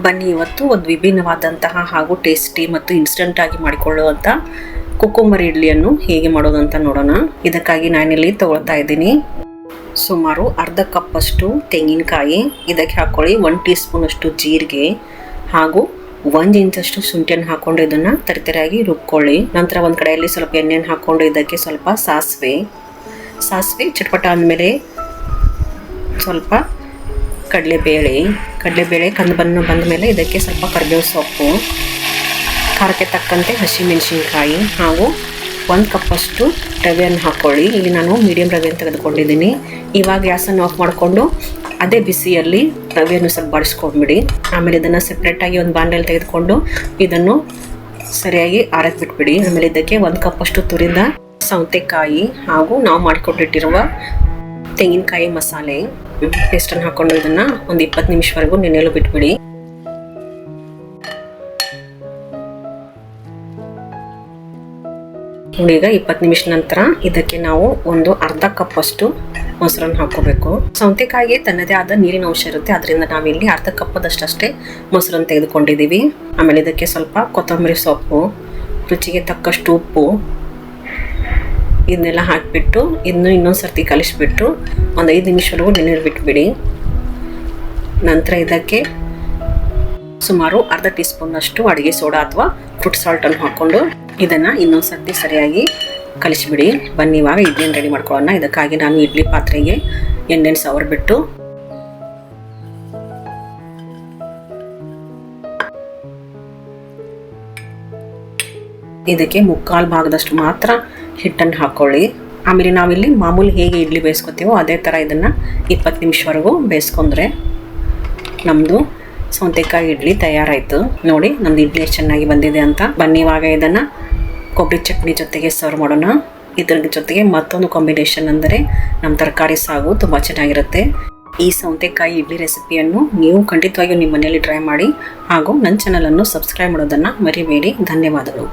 ಬನ್ನಿ ಇವತ್ತು ಒಂದು ವಿಭಿನ್ನವಾದಂತಹ ಹಾಗೂ ಟೇಸ್ಟಿ ಮತ್ತು ಇನ್ಸ್ಟಂಟ್ ಆಗಿ ಮಾಡಿಕೊಳ್ಳುವಂಥ ಕುಕ್ಕುಂಬರ್ ಇಡ್ಲಿಯನ್ನು ಹೇಗೆ ಮಾಡೋದಂತ ನೋಡೋಣ. ಇದಕ್ಕಾಗಿ ನಾನಿಲ್ಲಿ ತಗೊಳ್ತಾ ಇದ್ದೀನಿ ಸುಮಾರು ಅರ್ಧ ಕಪ್ಪಷ್ಟು ತೆಂಗಿನಕಾಯಿ. ಇದಕ್ಕೆ ಹಾಕೊಳ್ಳಿ 1 ಟೀ ಸ್ಪೂನ್ ಅಷ್ಟು ಜೀರಿಗೆ ಹಾಗೂ 1 ಇಂಚಷ್ಟು ಶುಂಠಿಯನ್ನು ಹಾಕೊಂಡು ಇದನ್ನು ತರಿತರಿಯಾಗಿ ರುಬ್ಕೊಳ್ಳಿ. ನಂತರ ಒಂದು ಕಡೆಯಲ್ಲಿ ಸ್ವಲ್ಪ ಎಣ್ಣೆಯನ್ನು ಹಾಕ್ಕೊಂಡು ಇದಕ್ಕೆ ಸ್ವಲ್ಪ ಸಾಸಿವೆ ಚಟ್ಪಟ ಅಂದಮೇಲೆ ಸ್ವಲ್ಪ ಕಡಲೆಬೇಳೆ ಕಂದು ಬಂದ ಮೇಲೆ ಇದಕ್ಕೆ ಸ್ವಲ್ಪ ಕರಿಬೇವು ಸೊಪ್ಪು, ಖಾರಕ್ಕೆ ತಕ್ಕಂತೆ ಹಸಿಮೆಣಸಿನ್ಕಾಯಿ ಹಾಗೂ 1 ಕಪ್ಪಷ್ಟು ರವೆಯನ್ನು ಹಾಕ್ಕೊಳ್ಳಿ. ಇಲ್ಲಿ ನಾನು ಮೀಡಿಯಮ್ ರವೆಯನ್ನು ತೆಗೆದುಕೊಂಡಿದ್ದೀನಿ. ಇವಾಗ ಗ್ಯಾಸನ್ನು ಆಫ್ ಮಾಡಿಕೊಂಡು ಅದೇ ಬಿಸಿಯಲ್ಲಿ ರವೆಯನ್ನು ಸ್ವಲ್ಪ ಬಾಡಿಸ್ಕೊಂಡ್ಬಿಡಿ. ಆಮೇಲೆ ಇದನ್ನು ಸೆಪ್ರೇಟಾಗಿ ಒಂದು ಬಾಂಡಲ್ಲಿ ತೆಗೆದುಕೊಂಡು ಇದನ್ನು ಸರಿಯಾಗಿ ಆರಕ್ಕೆ ಬಿಟ್ಬಿಡಿ. ಆಮೇಲೆ ಇದಕ್ಕೆ 1 ಕಪ್ಪಷ್ಟು ತುರಿದ ಸೌತೆಕಾಯಿ ಹಾಗೂ ನಾವು ಮಾಡಿಕೊಂಡಿಟ್ಟಿರುವ ತೆಂಗಿನಕಾಯಿ ಮಸಾಲೆ ಪೇಸ್ಟನ್ನು ಹಾಕ್ಕೊಂಡು ಇದನ್ನು ಒಂದು 20 ನಿಮಿಷವರೆಗೂ ನೆನೆಯಲು ಬಿಟ್ಬಿಡಿ. ಈಗ 20 ನಿಮಿಷ ನಂತರ ಇದಕ್ಕೆ ನಾವು ಒಂದು ಅರ್ಧ ಕಪ್ಪಷ್ಟು ಮೊಸರನ್ನು ಹಾಕೋಬೇಕು. ಸೌತೆಕಾಯಿಗೆ ತನ್ನದೇ ಆದ ನೀರಿನ ಅಂಶ ಇರುತ್ತೆ, ಅದರಿಂದ ನಾವಿಲ್ಲಿ ಅರ್ಧ ಕಪ್ಪದಷ್ಟೇ ಮೊಸರನ್ನು ತೆಗೆದುಕೊಂಡಿದ್ದೀವಿ. ಆಮೇಲೆ ಇದಕ್ಕೆ ಸ್ವಲ್ಪ ಕೊತ್ತಂಬರಿ ಸೊಪ್ಪು, ರುಚಿಗೆ ತಕ್ಕಷ್ಟು ಉಪ್ಪು ಇದನ್ನೆಲ್ಲ ಹಾಕಿಬಿಟ್ಟು ಇನ್ನೊಂದು ಸರ್ತಿ ಕಲಿಸ್ಬಿಟ್ಟು ಒಂದು 5 ನಿಮಿಷವರೆಗೂ ನೆನೆಯಲು ಬಿಟ್ಬಿಡಿ. ನಂತರ ಇದಕ್ಕೆ ಸುಮಾರು ಅರ್ಧ ಟೀ ಸ್ಪೂನ್ನಷ್ಟು ಅಡುಗೆ ಸೋಡಾ ಅಥವಾ ಫ್ರೂಟ್ ಸಾಲ್ಟನ್ನು ಹಾಕ್ಕೊಂಡು ಇದನ್ನು ಇನ್ನೊಂದು ಸರ್ತಿ ಸರಿಯಾಗಿ ಕಲಿಸಿಬಿಡಿ. ಬನ್ನಿ ಇವಾಗ ಇಡ್ಲಿಯನ್ನು ರೆಡಿ ಮಾಡ್ಕೊಳ್ಳೋಣ. ಇದಕ್ಕಾಗಿ ನಾನು ಇಡ್ಲಿ ಪಾತ್ರೆಗೆ ಎಣ್ಣೆನ ಸವರ್ಬಿಟ್ಟು ಇದಕ್ಕೆ 3/4 ಭಾಗದಷ್ಟು ಮಾತ್ರ ಹಿಟ್ಟನ್ನು ಹಾಕ್ಕೊಳ್ಳಿ. ಆಮೇಲೆ ನಾವಿಲ್ಲಿ ಮಾಮೂಲಿ ಹೇಗೆ ಇಡ್ಲಿ ಬೇಯಿಸ್ಕೊತೀವೋ ಅದೇ ಥರ ಇದನ್ನು 20 ನಿಮಿಷವರೆಗೂ ಬೇಯಿಸ್ಕೊಂಡ್ರೆ ನಮ್ಮದು ಸೌತೆಕಾಯಿ ಇಡ್ಲಿ ತಯಾರಾಯಿತು. ನೋಡಿ ನಮ್ಮದು ಇಡ್ಲಿ ಎಷ್ಟು ಚೆನ್ನಾಗಿ ಬಂದಿದೆ ಅಂತ. ಬನ್ನಿ ಇವಾಗ ಇದನ್ನು ಕೊಬ್ಬರಿ ಚಟ್ನಿ ಜೊತೆಗೆ ಸರ್ವ್ ಮಾಡೋಣ. ಇದರ ಜೊತೆಗೆ ಮತ್ತೊಂದು ಕಾಂಬಿನೇಷನ್ ಅಂದರೆ ನಮ್ಮ ತರಕಾರಿ ಸಾಗು ತುಂಬ ಚೆನ್ನಾಗಿರುತ್ತೆ. ಈ ಸೌತೆಕಾಯಿ ಇಡ್ಲಿ ರೆಸಿಪಿಯನ್ನು ನೀವು ಖಂಡಿತವಾಗಿಯೂ ನಿಮ್ಮ ಮನೆಯಲ್ಲಿ ಟ್ರೈ ಮಾಡಿ ಹಾಗೂ ನನ್ನ ಚಾನಲನ್ನು ಸಬ್ಸ್ಕ್ರೈಬ್ ಮಾಡೋದನ್ನು ಮರಿಬೇಡಿ. ಧನ್ಯವಾದಗಳು.